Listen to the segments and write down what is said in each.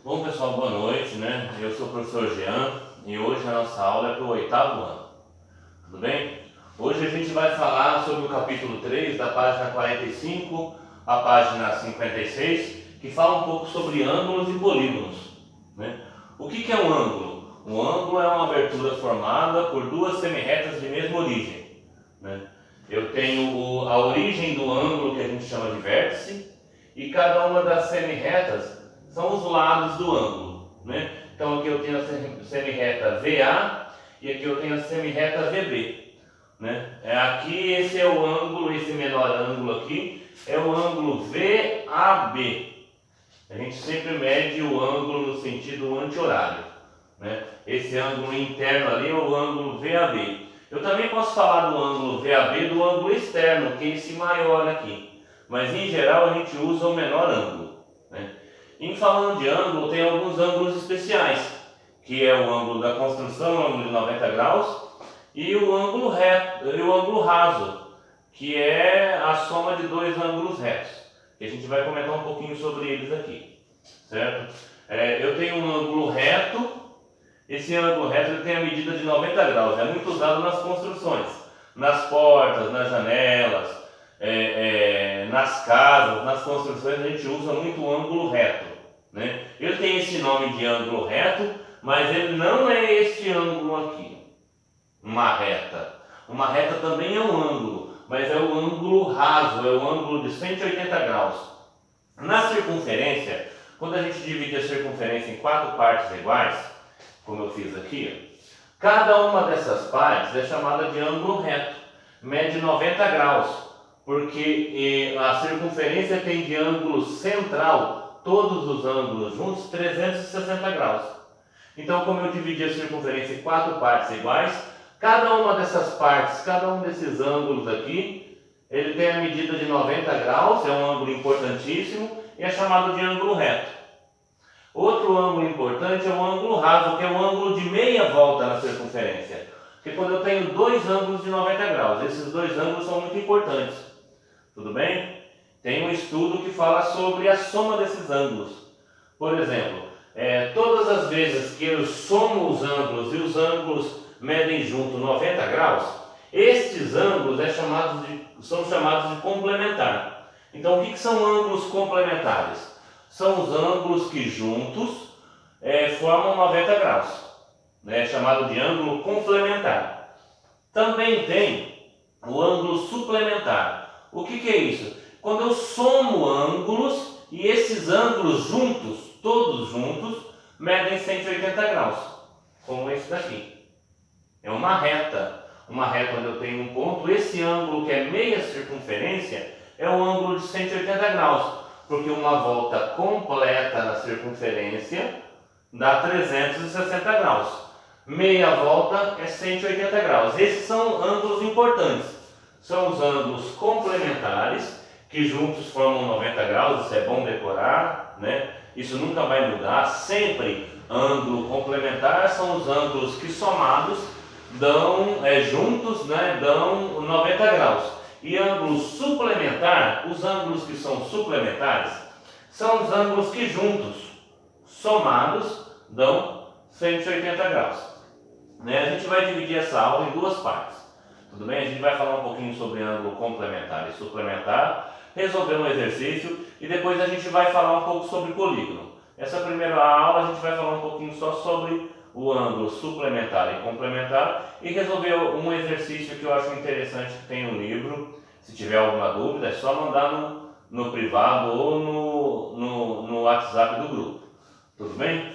Bom pessoal, boa noite, né? Eu sou o professor Jean e hoje a nossa aula é para o oitavo ano, tudo bem? Hoje a gente vai falar sobre o capítulo 3, da página 45 à página 56, que fala um pouco sobre ângulos e polígonos, né? O que é um ângulo? Um ângulo é uma abertura formada por duas semirretas de mesma origem, né? Eu tenho a origem do ângulo que a gente chama de vértice e cada uma das semirretas são os lados do ângulo, né? Então aqui eu tenho a semirreta VA e aqui eu tenho a semirreta VB, né? Aqui esse é o ângulo, esse menor ângulo aqui é o ângulo VAB. A gente sempre mede o ângulo no sentido anti-horário, né? Esse ângulo interno ali é o ângulo VAB. Eu também posso falar do ângulo VAB do ângulo externo, que é esse maior aqui, mas em geral a gente usa o menor ângulo, né? Em falando de ângulo, tem alguns ângulos especiais, que é o ângulo da construção, o ângulo de 90 graus, e o ângulo reto, e o ângulo raso, que é a soma de dois ângulos retos. E a gente vai comentar um pouquinho sobre eles aqui, certo? Eu tenho um ângulo reto. Esse ângulo reto ele tem a medida de 90 graus, é muito usado nas construções, nas portas, nas janelas, nas casas, nas construções a gente usa muito o ângulo reto, né? Ele tem esse nome de ângulo reto, mas ele não é este ângulo aqui, uma reta. Uma reta também é um ângulo, mas é o ângulo raso, é o ângulo de 180 graus. Na circunferência, quando a gente divide a circunferência em quatro partes iguais, como eu fiz aqui, cada uma dessas partes é chamada de ângulo reto, mede 90 graus, porque a circunferência tem de ângulo central, todos os ângulos juntos, 360 graus. Então, como eu dividi a circunferência em quatro partes iguais, cada uma dessas partes, cada um desses ângulos aqui, ele tem a medida de 90 graus, é um ângulo importantíssimo e é chamado de ângulo reto. Outro ângulo importante é o ângulo raso, que é o ângulo de meia volta na circunferência. Porque quando eu tenho dois ângulos de 90 graus, esses dois ângulos são muito importantes. Tudo bem? Tem um estudo que fala sobre a soma desses ângulos. Por exemplo, todas as vezes que eu somo os ângulos e os ângulos medem junto 90 graus, estes ângulos são chamados de complementar. Então, o que são ângulos complementares? São os ângulos que juntos formam 90 graus, né? Chamado de ângulo complementar. Também tem o ângulo suplementar. O que é isso? Quando eu somo ângulos e esses ângulos juntos, todos juntos, medem 180 graus, como esse daqui. É uma reta. Uma reta onde eu tenho um ponto, esse ângulo que é meia circunferência é o ângulo de 180 graus. Porque uma volta completa na circunferência dá 360 graus. Meia volta é 180 graus. Esses são ângulos importantes. São os ângulos complementares, que juntos formam 90 graus, isso é bom decorar, né? Isso nunca vai mudar, sempre ângulo complementar são os ângulos que somados dão, juntos, né, dão 90 graus. E ângulo suplementar, os ângulos que são suplementares, são os ângulos que juntos, somados, dão 180 graus. Né? A gente vai dividir essa aula em duas partes. Tudo bem? A gente vai falar um pouquinho sobre ângulo complementar e suplementar, resolver um exercício e depois a gente vai falar um pouco sobre polígono. Essa primeira aula a gente vai falar um pouquinho só sobre o ângulo suplementar e complementar e resolver um exercício que eu acho interessante que tem no livro. Se tiver alguma dúvida é só mandar no privado ou no WhatsApp do grupo. Tudo bem?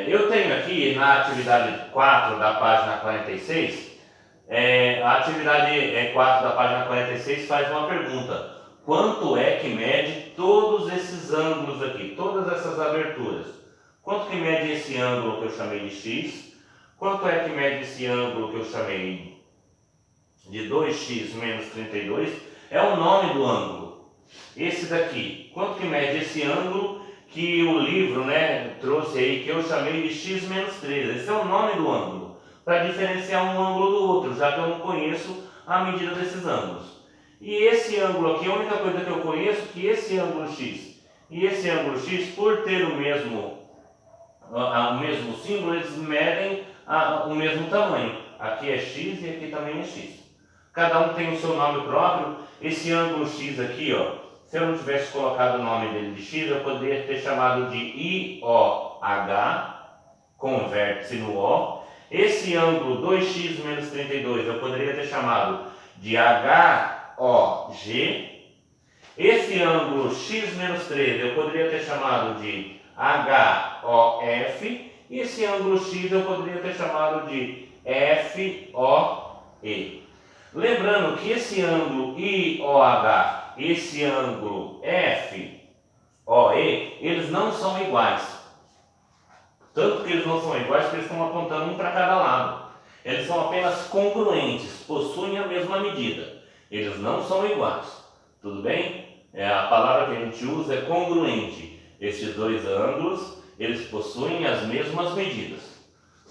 Eu tenho aqui na atividade 4 da página 46, a atividade 4 da página 46 faz uma pergunta: quanto é que mede todos esses ângulos aqui, todas essas aberturas? Quanto que mede esse ângulo que eu chamei de x? Quanto é que mede esse ângulo que eu chamei de 2x menos 32? É o nome do ângulo. Esse daqui, quanto que mede esse ângulo que o livro, né, trouxe aí, que eu chamei de x menos 3? Esse é o nome do ângulo, para diferenciar um ângulo do outro, já que eu não conheço a medida desses ângulos. E esse ângulo aqui, a única coisa que eu conheço é que esse ângulo x E esse ângulo x, por ter o mesmo símbolo, eles medem o mesmo tamanho. Aqui é x e aqui também é x. Cada um tem o seu nome próprio. Esse ângulo x aqui, ó, se eu não tivesse colocado o nome dele de x, eu poderia ter chamado de IOH, com o vértice no O. Esse ângulo 2x menos 32 eu poderia ter chamado de HOG. Esse ângulo x menos 13 eu poderia ter chamado de HOF. E esse ângulo x eu poderia ter chamado de FOE. Lembrando que esse ângulo IOH e esse ângulo FOE, eles não são iguais. Tanto que eles não são iguais porque eles estão apontando um para cada lado. Eles são apenas congruentes, possuem a mesma medida. Eles não são iguais. Tudo bem? A palavra que a gente usa é congruente. Esses dois ângulos, eles possuem as mesmas medidas.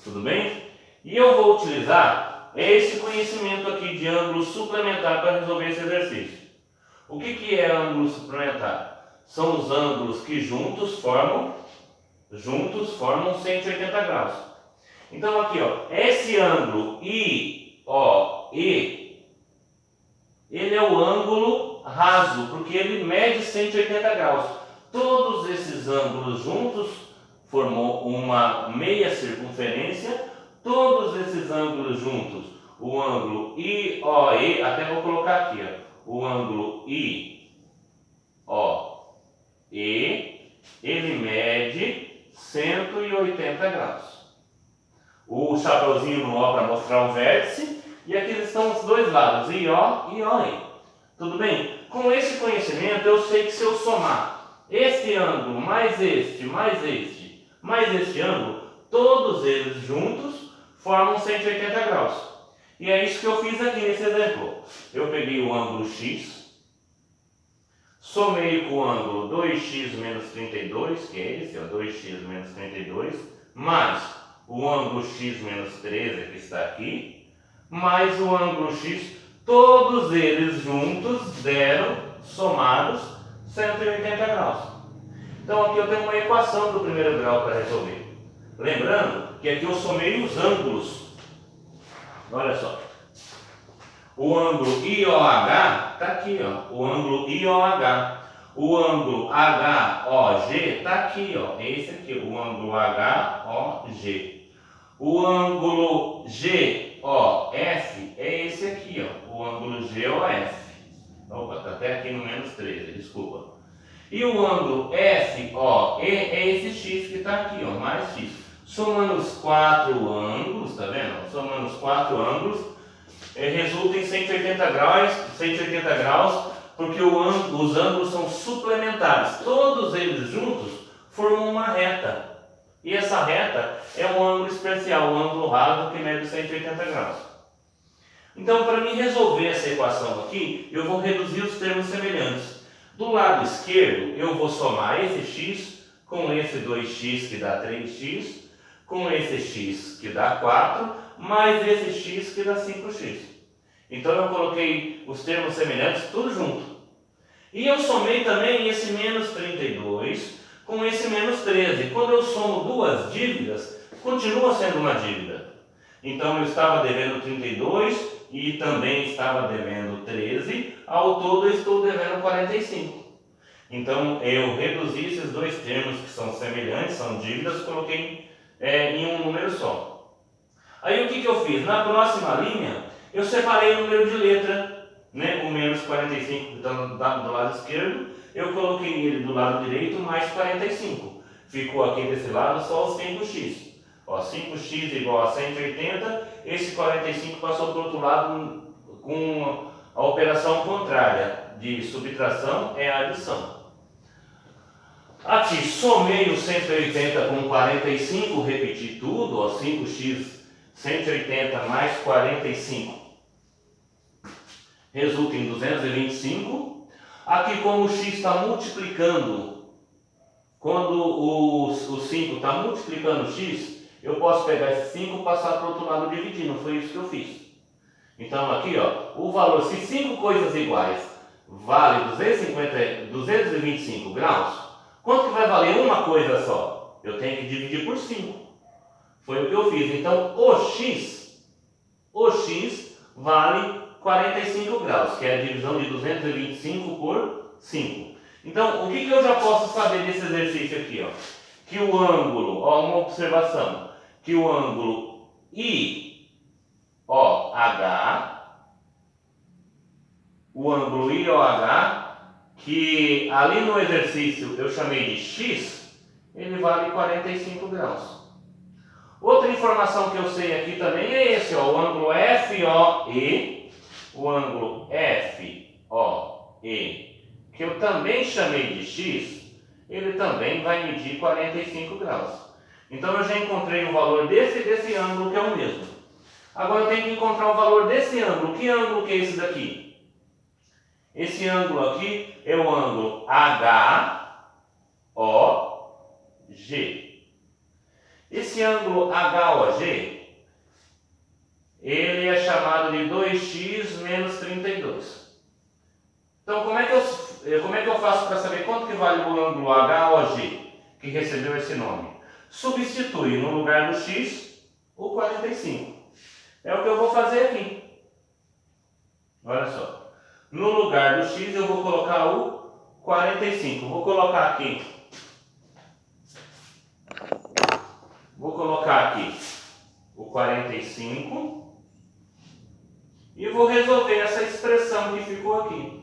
Tudo bem? E eu vou utilizar esse conhecimento aqui de ângulo suplementar para resolver esse exercício. O que é ângulo suplementar? São os ângulos que juntos formam 180 graus. Então aqui, ó, esse ângulo IOE, ele é o ângulo raso, porque ele mede 180 graus. Todos esses ângulos juntos formou uma meia circunferência. Todos esses ângulos juntos, o ângulo IOE, até vou colocar aqui, ó, o ângulo IOE, ele mede 180 graus. O chapeuzinho no O para mostrar o vértice, e aqui estão os dois lados, IO e OE. Tudo bem? Com esse conhecimento eu sei que se eu somar esse ângulo mais este ângulo, todos eles juntos formam 180 graus. E é isso que eu fiz aqui nesse exemplo. Eu peguei o ângulo x, somei com o ângulo 2x menos 32, que é esse, ó, 2x menos 32, mais o ângulo x menos 13, que está aqui, mais o ângulo x, todos eles juntos deram, somados, 180 graus. Então aqui eu tenho uma equação do primeiro grau para resolver. Lembrando que aqui eu somei os ângulos. Olha só. O ângulo IOH está aqui, ó. O ângulo IOH. O ângulo HOG está aqui, ó. Esse aqui, o ângulo HOG. O ângulo GOF é esse aqui, ó. O ângulo GOF. Opa, está até aqui no menos 13, desculpa. E o ângulo FOE é esse X que está aqui, ó. Mais X. Somando os 4 ângulos, tá vendo? Somando os 4 ângulos, resulta em 180 graus, porque os ângulos são suplementares. Todos eles juntos formam uma reta. E essa reta é um ângulo especial, um ângulo raso que mede 180 graus. Então, para mim resolver essa equação aqui, eu vou reduzir os termos semelhantes. Do lado esquerdo, eu vou somar esse x com esse 2x que dá 3x, com esse x que dá 4, mais esse x que dá 5x. Então eu coloquei os termos semelhantes tudo junto. E eu somei também esse menos 32 com esse menos 13. Quando eu somo duas dívidas, continua sendo uma dívida. Então eu estava devendo 32 e também estava devendo 13. Ao todo eu estou devendo 45. Então eu reduzi esses dois termos que são semelhantes, são dívidas, coloquei em um número só. Aí o que eu fiz? Na próxima linha, eu separei o número de letra, né? O menos 45 que está do lado esquerdo, eu coloquei ele do lado direito mais 45. Ficou aqui desse lado só os 5x. Ó, 5x igual a 180, esse 45 passou para o outro lado com a operação contrária de subtração, é a adição. Aqui, somei o 180 com 45, repeti tudo, ó, 5x, 180 mais 45, resulta em 225. Aqui, como o x está multiplicando, quando o 5 está multiplicando o x, eu posso pegar esse 5 e passar para o outro lado dividindo, foi isso que eu fiz. Então aqui, ó, o valor, se 5 coisas iguais vale 225 graus, Quanto que vai valer uma coisa só? Eu tenho que dividir por 5. Foi o que eu fiz. Então, o x vale 45 graus, que é a divisão de 225 por 5. Então, o que eu já posso saber desse exercício aqui? Ó? Que o ângulo, ó, uma observação, que o ângulo IOH, que ali no exercício eu chamei de x, ele vale 45 graus. Outra informação que eu sei aqui também é esse, ó, o ângulo FOE, que eu também chamei de x, ele também vai medir 45 graus. Então eu já encontrei o valor desse ângulo, que é o mesmo. Agora eu tenho que encontrar o valor desse ângulo. Que ângulo que é esse daqui? Esse ângulo aqui é o ângulo HOG. Esse ângulo HOG, ele é chamado de 2x menos 32. Então, como é que eu faço para saber quanto que vale o ângulo HOG, que recebeu esse nome? Substitui no lugar do x o 45. É o que eu vou fazer aqui. Olha só. No lugar do x eu vou colocar o 45. Vou colocar aqui o 45 e vou resolver essa expressão que ficou aqui.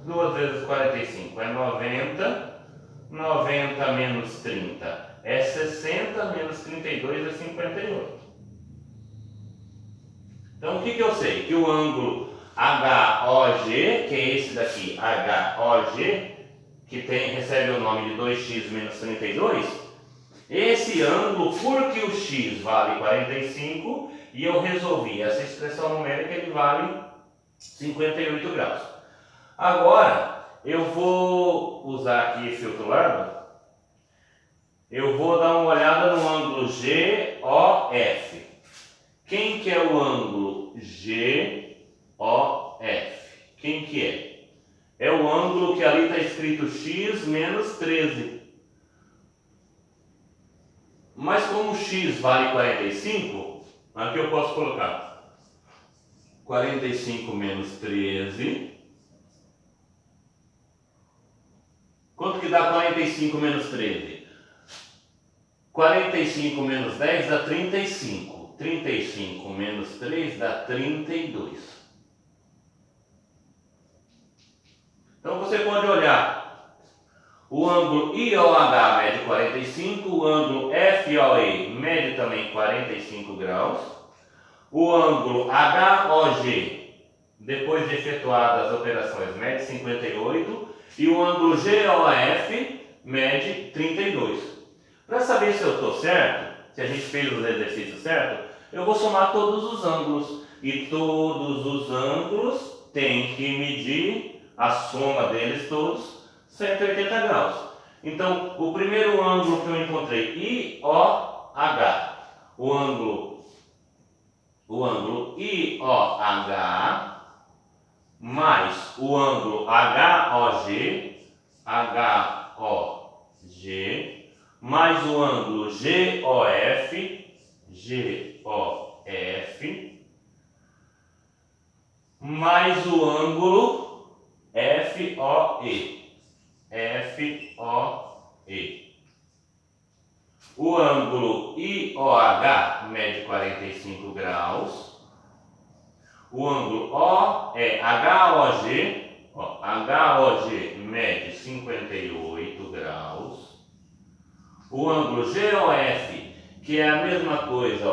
2 vezes 45 é 90, 90 menos 30 é 60, menos 32 é 58. Então o que eu sei? Que o ângulo HOG, que é esse daqui, HOG, que recebe o nome de 2x menos 32, esse ângulo, porque o x vale 45, e eu resolvi essa expressão numérica, ele vale 58 graus. Agora, eu vou usar aqui esse outro lado, eu vou dar uma olhada no ângulo GOF. Quem que é o ângulo GOF? Quem que é? É o ângulo que ali está escrito x menos 13. Mas como o x vale 45, aqui eu posso colocar 45 menos 13. Quanto que dá 45 menos 13? 45 menos 10 dá 35. 35 menos 3 dá 32. Então você pode olhar. O ângulo IOH mede 45, o ângulo FOE mede também 45 graus. O ângulo HOG, depois de efetuadas as operações, mede 58. E o ângulo GOF mede 32. Para saber se eu estou certo, se a gente fez os exercícios certos, eu vou somar todos os ângulos. E todos os ângulos têm que medir a soma deles todos 180 graus. Então, o primeiro ângulo que eu encontrei, IOH, o ângulo IOH mais o ângulo HOG, mais o ângulo GOF, mais o ângulo FOE. O ângulo IOH mede 45 graus. O ângulo HOG mede 58 graus. O ângulo GOF, que é a mesma coisa,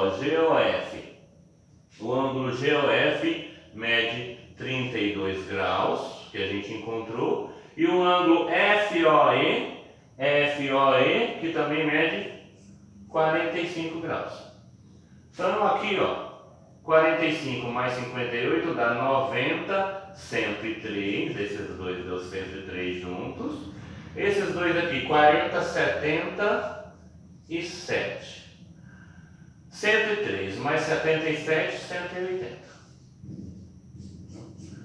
o ângulo GOF mede 32 graus, que a gente encontrou. E o ângulo FOE, que também mede 45 graus. Então aqui, ó, 45 mais 58 dá 90, 103, esses dois deu 103 juntos. Esses dois aqui, 40, 77. 103 mais 77, 180.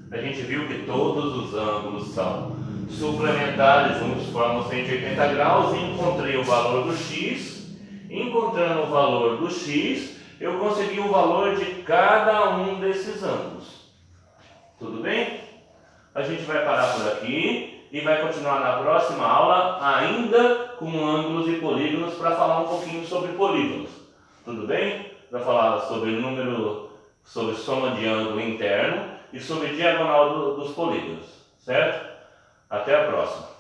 A gente viu que todos os ângulos são suplementares, juntos formam 180 graus, e encontrei o valor do x. Encontrando o valor do x, eu consegui o valor de cada um desses ângulos. Tudo bem? A gente vai parar por aqui e vai continuar na próxima aula, ainda com ângulos e polígonos, para falar um pouquinho sobre polígonos. Tudo bem? Para falar sobre número, sobre soma de ângulo interno e sobre diagonal dos polígonos. Certo? Até a próxima.